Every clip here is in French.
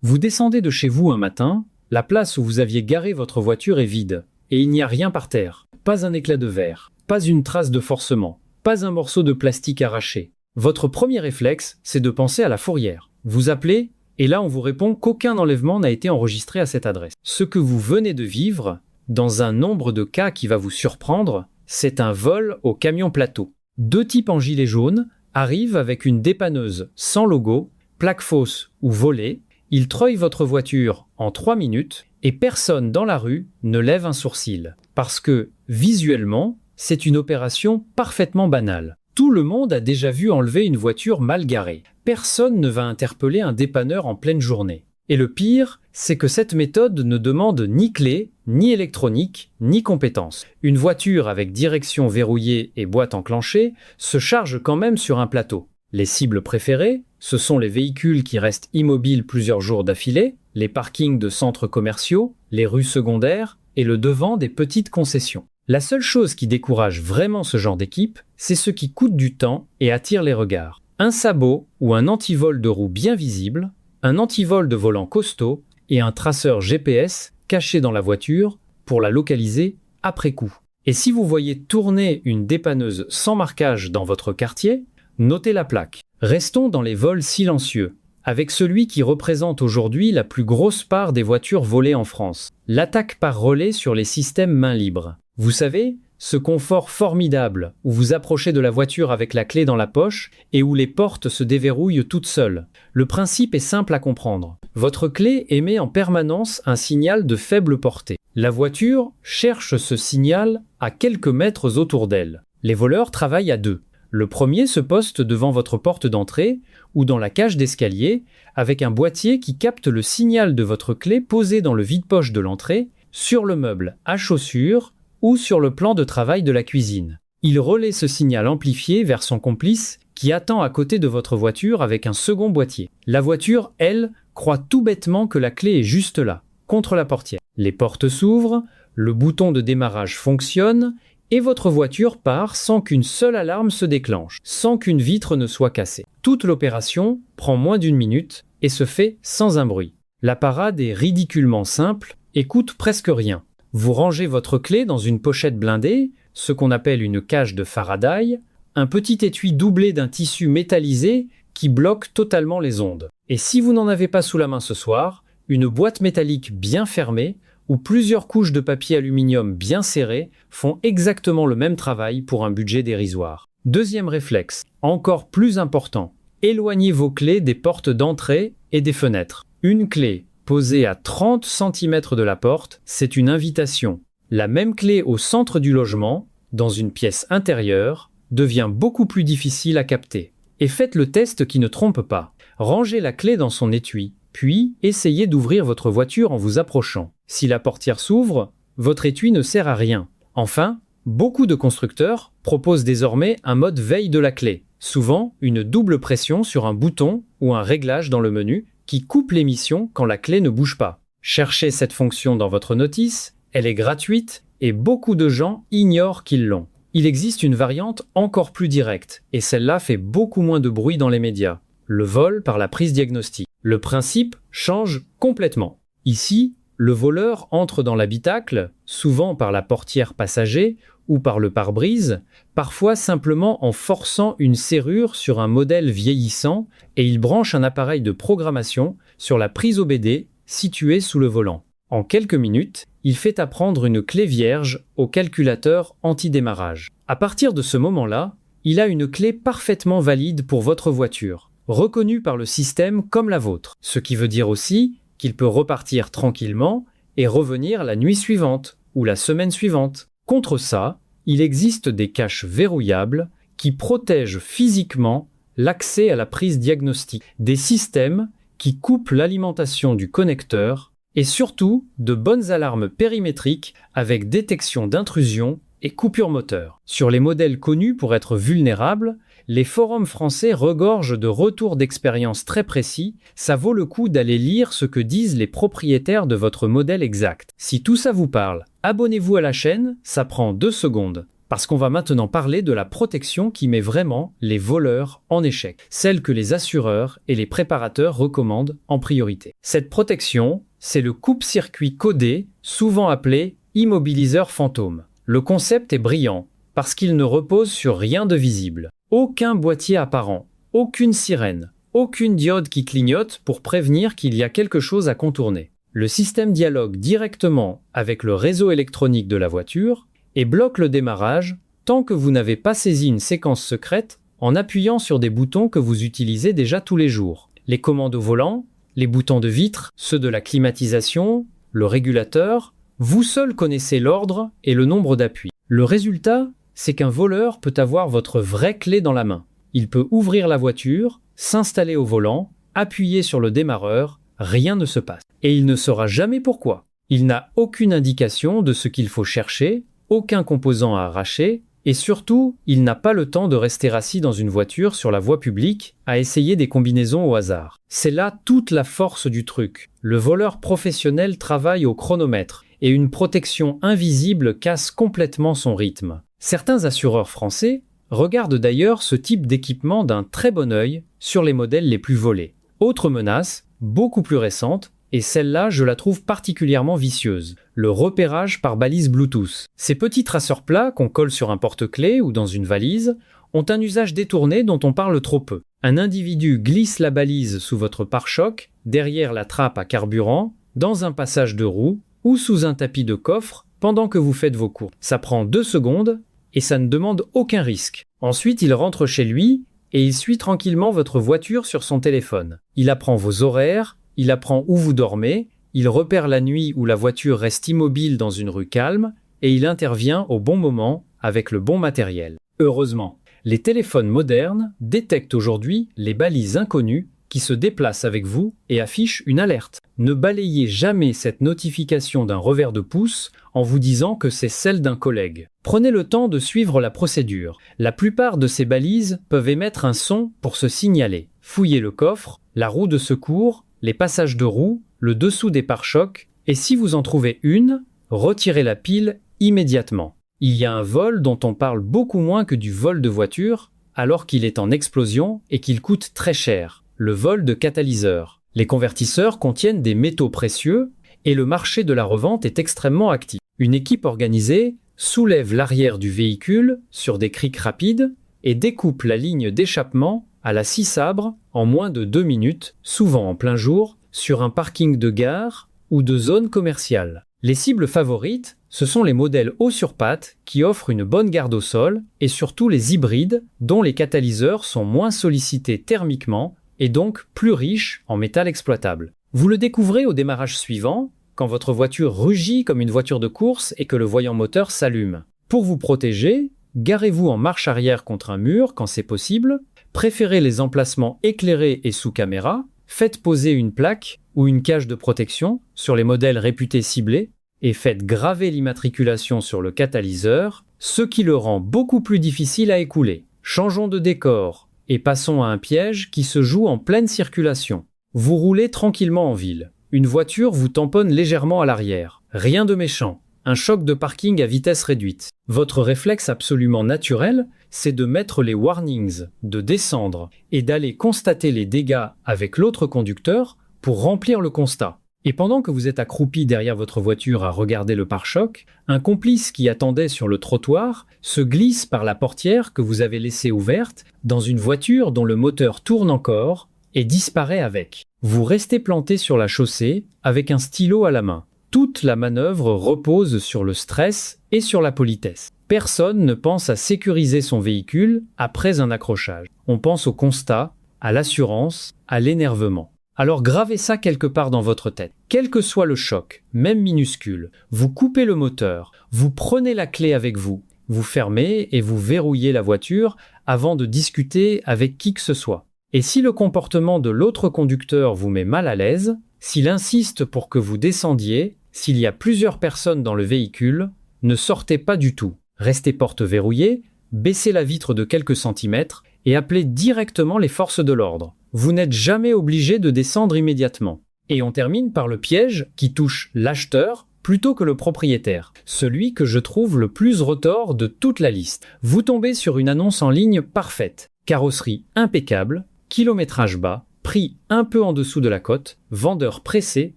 Vous descendez de chez vous un matin, la place où vous aviez garé votre voiture est vide, et il n'y a rien par terre. Pas un éclat de verre, pas une trace de forcement, pas un morceau de plastique arraché. Votre premier réflexe, c'est de penser à la fourrière. Vous appelez, et là on vous répond qu'aucun enlèvement n'a été enregistré à cette adresse. Ce que vous venez de vivre, dans un nombre de cas qui va vous surprendre, c'est un vol au camion plateau. 2 types en gilet jaune arrivent avec une dépanneuse sans logo, plaque fausse ou volée. Ils treuillent votre voiture en 3 minutes et personne dans la rue ne lève un sourcil. Parce que, visuellement, c'est une opération parfaitement banale. Tout le monde a déjà vu enlever une voiture mal garée. Personne ne va interpeller un dépanneur en pleine journée. Et le pire, c'est que cette méthode ne demande ni clé, ni électronique, ni compétences. Une voiture avec direction verrouillée et boîte enclenchée se charge quand même sur un plateau. Les cibles préférées, ce sont les véhicules qui restent immobiles plusieurs jours d'affilée, les parkings de centres commerciaux, les rues secondaires et le devant des petites concessions. La seule chose qui décourage vraiment ce genre d'équipe, c'est ce qui coûte du temps et attire les regards. Un sabot ou un antivol de roue bien visible, un antivol de volant costaud et un traceur GPS caché dans la voiture pour la localiser après coup. Et si vous voyez tourner une dépanneuse sans marquage dans votre quartier, notez la plaque. Restons dans les vols silencieux, avec celui qui représente aujourd'hui la plus grosse part des voitures volées en France. L'attaque par relais sur les systèmes main libre. Vous savez, ce confort formidable où vous approchez de la voiture avec la clé dans la poche et où les portes se déverrouillent toutes seules. Le principe est simple à comprendre. Votre clé émet en permanence un signal de faible portée. La voiture cherche ce signal à quelques mètres autour d'elle. Les voleurs travaillent à 2. Le premier se poste devant votre porte d'entrée ou dans la cage d'escalier avec un boîtier qui capte le signal de votre clé posé dans le vide-poche de l'entrée, sur le meuble à chaussures ou sur le plan de travail de la cuisine. Il relaie ce signal amplifié vers son complice qui attend à côté de votre voiture avec un second boîtier. La voiture, elle, croit tout bêtement que la clé est juste là, contre la portière. Les portes s'ouvrent, le bouton de démarrage fonctionne et votre voiture part sans qu'une seule alarme se déclenche, sans qu'une vitre ne soit cassée. Toute l'opération prend moins d'1 minute et se fait sans un bruit. La parade est ridiculement simple et coûte presque rien. Vous rangez votre clé dans une pochette blindée, ce qu'on appelle une cage de Faraday, un petit étui doublé d'un tissu métallisé qui bloque totalement les ondes. Et si vous n'en avez pas sous la main ce soir, une boîte métallique bien fermée où plusieurs couches de papier aluminium bien serrées font exactement le même travail pour un budget dérisoire. Deuxième réflexe, encore plus important, éloignez vos clés des portes d'entrée et des fenêtres. Une clé posée à 30 cm de la porte, c'est une invitation. La même clé au centre du logement, dans une pièce intérieure, devient beaucoup plus difficile à capter. Et faites le test qui ne trompe pas. Rangez la clé dans son étui, puis essayez d'ouvrir votre voiture en vous approchant. Si la portière s'ouvre, votre étui ne sert à rien. Enfin, beaucoup de constructeurs proposent désormais un mode veille de la clé, souvent une double pression sur un bouton ou un réglage dans le menu qui coupe l'émission quand la clé ne bouge pas. Cherchez cette fonction dans votre notice, elle est gratuite et beaucoup de gens ignorent qu'ils l'ont. Il existe une variante encore plus directe et celle-là fait beaucoup moins de bruit dans les médias. Le vol par la prise diagnostique. Le principe change complètement. Ici, le voleur entre dans l'habitacle, souvent par la portière passager ou par le pare-brise, parfois simplement en forçant une serrure sur un modèle vieillissant et il branche un appareil de programmation sur la prise OBD située sous le volant. En quelques minutes, il fait apprendre une clé vierge au calculateur anti-démarrage. À partir de ce moment-là, il a une clé parfaitement valide pour votre voiture, reconnue par le système comme la vôtre, ce qui veut dire aussi qu'il peut repartir tranquillement et revenir la nuit suivante ou la semaine suivante. Contre ça, il existe des caches verrouillables qui protègent physiquement l'accès à la prise diagnostique, des systèmes qui coupent l'alimentation du connecteur et surtout de bonnes alarmes périmétriques avec détection d'intrusion et coupure moteur. Sur les modèles connus pour être vulnérables, les forums français regorgent de retours d'expérience très précis, ça vaut le coup d'aller lire ce que disent les propriétaires de votre modèle exact. Si tout ça vous parle, abonnez-vous à la chaîne, ça prend 2 secondes. Parce qu'on va maintenant parler de la protection qui met vraiment les voleurs en échec, celle que les assureurs et les préparateurs recommandent en priorité. Cette protection, c'est le coupe-circuit codé, souvent appelé immobiliseur fantôme. Le concept est brillant, parce qu'il ne repose sur rien de visible. Aucun boîtier apparent, aucune sirène, aucune diode qui clignote pour prévenir qu'il y a quelque chose à contourner. Le système dialogue directement avec le réseau électronique de la voiture et bloque le démarrage tant que vous n'avez pas saisi une séquence secrète en appuyant sur des boutons que vous utilisez déjà tous les jours. Les commandes au volant, les boutons de vitre, ceux de la climatisation, le régulateur, vous seul connaissez l'ordre et le nombre d'appuis. Le résultat, c'est qu'un voleur peut avoir votre vraie clé dans la main. Il peut ouvrir la voiture, s'installer au volant, appuyer sur le démarreur, rien ne se passe. Et il ne saura jamais pourquoi. Il n'a aucune indication de ce qu'il faut chercher, aucun composant à arracher, et surtout, il n'a pas le temps de rester assis dans une voiture sur la voie publique à essayer des combinaisons au hasard. C'est là toute la force du truc. Le voleur professionnel travaille au chronomètre, et une protection invisible casse complètement son rythme. Certains assureurs français regardent d'ailleurs ce type d'équipement d'un très bon œil sur les modèles les plus volés. Autre menace, beaucoup plus récente, et celle-là je la trouve particulièrement vicieuse, le repérage par balise Bluetooth. Ces petits traceurs plats qu'on colle sur un porte-clés ou dans une valise ont un usage détourné dont on parle trop peu. Un individu glisse la balise sous votre pare-choc, derrière la trappe à carburant, dans un passage de roue ou sous un tapis de coffre pendant que vous faites vos courses. Ça prend 2 secondes et ça ne demande aucun risque. Ensuite, il rentre chez lui et il suit tranquillement votre voiture sur son téléphone. Il apprend vos horaires, il apprend où vous dormez, il repère la nuit où la voiture reste immobile dans une rue calme et il intervient au bon moment avec le bon matériel. Heureusement, les téléphones modernes détectent aujourd'hui les balises inconnues qui se déplacent avec vous et affichent une alerte. Ne balayez jamais cette notification d'un revers de pouce en vous disant que c'est celle d'un collègue. Prenez le temps de suivre la procédure. La plupart de ces balises peuvent émettre un son pour se signaler. Fouillez le coffre, la roue de secours, les passages de roues, le dessous des pare-chocs, et si vous en trouvez une, retirez la pile immédiatement. Il y a un vol dont on parle beaucoup moins que du vol de voiture, alors qu'il est en explosion et qu'il coûte très cher. Le vol de catalyseurs. Les convertisseurs contiennent des métaux précieux et le marché de la revente est extrêmement actif. Une équipe organisée soulève l'arrière du véhicule sur des crics rapides et découpe la ligne d'échappement à la scie sabre en moins de 2 minutes, souvent en plein jour, sur un parking de gare ou de zone commerciale. Les cibles favorites, ce sont les modèles haut sur pattes qui offrent une bonne garde au sol et surtout les hybrides dont les catalyseurs sont moins sollicités thermiquement et donc plus riche en métal exploitable. Vous le découvrez au démarrage suivant, quand votre voiture rugit comme une voiture de course et que le voyant moteur s'allume. Pour vous protéger, garez-vous en marche arrière contre un mur quand c'est possible, préférez les emplacements éclairés et sous caméra, faites poser une plaque ou une cage de protection sur les modèles réputés ciblés et faites graver l'immatriculation sur le catalyseur, ce qui le rend beaucoup plus difficile à écouler. Changeons de décor et passons à un piège qui se joue en pleine circulation. Vous roulez tranquillement en ville. Une voiture vous tamponne légèrement à l'arrière. Rien de méchant. Un choc de parking à vitesse réduite. Votre réflexe absolument naturel, c'est de mettre les warnings, de descendre et d'aller constater les dégâts avec l'autre conducteur pour remplir le constat. Et pendant que vous êtes accroupi derrière votre voiture à regarder le pare-choc, un complice qui attendait sur le trottoir se glisse par la portière que vous avez laissée ouverte dans une voiture dont le moteur tourne encore et disparaît avec. Vous restez planté sur la chaussée avec un stylo à la main. Toute la manœuvre repose sur le stress et sur la politesse. Personne ne pense à sécuriser son véhicule après un accrochage. On pense au constat, à l'assurance, à l'énervement. Alors gravez ça quelque part dans votre tête. Quel que soit le choc, même minuscule, vous coupez le moteur, vous prenez la clé avec vous, vous fermez et vous verrouillez la voiture avant de discuter avec qui que ce soit. Et si le comportement de l'autre conducteur vous met mal à l'aise, s'il insiste pour que vous descendiez, s'il y a plusieurs personnes dans le véhicule, ne sortez pas du tout. Restez porte verrouillée, baissez la vitre de quelques centimètres et appelez directement les forces de l'ordre. Vous n'êtes jamais obligé de descendre immédiatement. Et on termine par le piège qui touche l'acheteur plutôt que le propriétaire, celui que je trouve le plus retors de toute la liste. Vous tombez sur une annonce en ligne parfaite. Carrosserie impeccable, kilométrage bas, prix un peu en dessous de la cote, vendeur pressé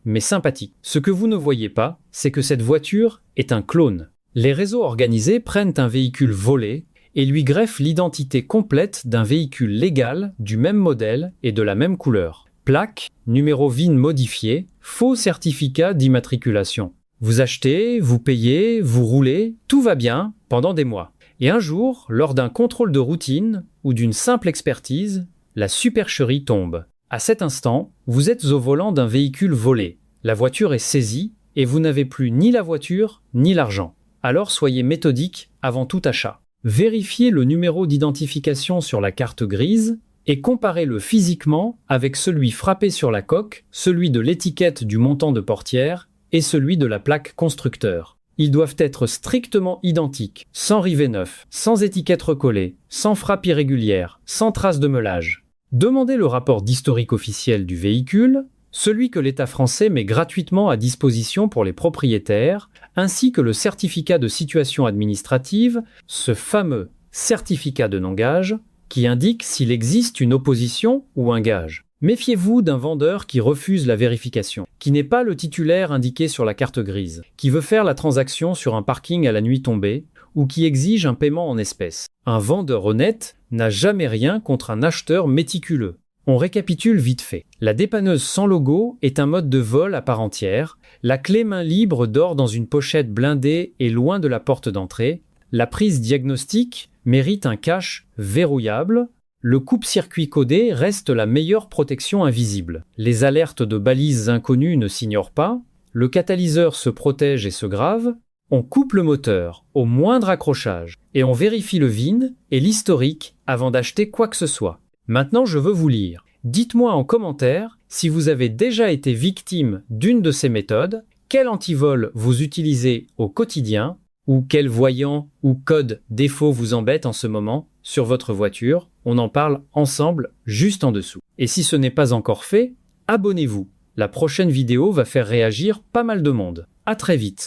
mais sympathique. Ce que vous ne voyez pas, c'est que cette voiture est un clone. Les réseaux organisés prennent un véhicule volé et lui greffent l'identité complète d'un véhicule légal du même modèle et de la même couleur. Plaque, numéro VIN modifié, faux certificat d'immatriculation. Vous achetez, vous payez, vous roulez, tout va bien pendant des mois. Et un jour, lors d'un contrôle de routine ou d'une simple expertise, la supercherie tombe. À cet instant, vous êtes au volant d'un véhicule volé. La voiture est saisie et vous n'avez plus ni la voiture ni l'argent. Alors soyez méthodique avant tout achat. Vérifiez le numéro d'identification sur la carte grise et comparez-le physiquement avec celui frappé sur la coque, celui de l'étiquette du montant de portière et celui de la plaque constructeur. Ils doivent être strictement identiques, sans rivet neuf, sans étiquette recollée, sans frappe irrégulière, sans trace de meulage. Demandez le rapport d'historique officiel du véhicule, celui que l'État français met gratuitement à disposition pour les propriétaires, ainsi que le certificat de situation administrative, ce fameux certificat de non-gage, qui indique s'il existe une opposition ou un gage. Méfiez-vous d'un vendeur qui refuse la vérification, qui n'est pas le titulaire indiqué sur la carte grise, qui veut faire la transaction sur un parking à la nuit tombée, ou qui exige un paiement en espèces. Un vendeur honnête n'a jamais rien contre un acheteur méticuleux. On récapitule vite fait. La dépanneuse sans logo est un mode de vol à part entière. La clé main libre dort dans une pochette blindée et loin de la porte d'entrée. La prise diagnostique mérite un cache verrouillable. Le coupe-circuit codé reste la meilleure protection invisible. Les alertes de balises inconnues ne s'ignorent pas. Le catalyseur se protège et se grave. On coupe le moteur au moindre accrochage et on vérifie le VIN et l'historique avant d'acheter quoi que ce soit. Maintenant, je veux vous lire. Dites-moi en commentaire si vous avez déjà été victime d'une de ces méthodes, quel antivol vous utilisez au quotidien, ou quel voyant ou code défaut vous embête en ce moment sur votre voiture. On en parle ensemble juste en dessous. Et si ce n'est pas encore fait, abonnez-vous. La prochaine vidéo va faire réagir pas mal de monde. À très vite.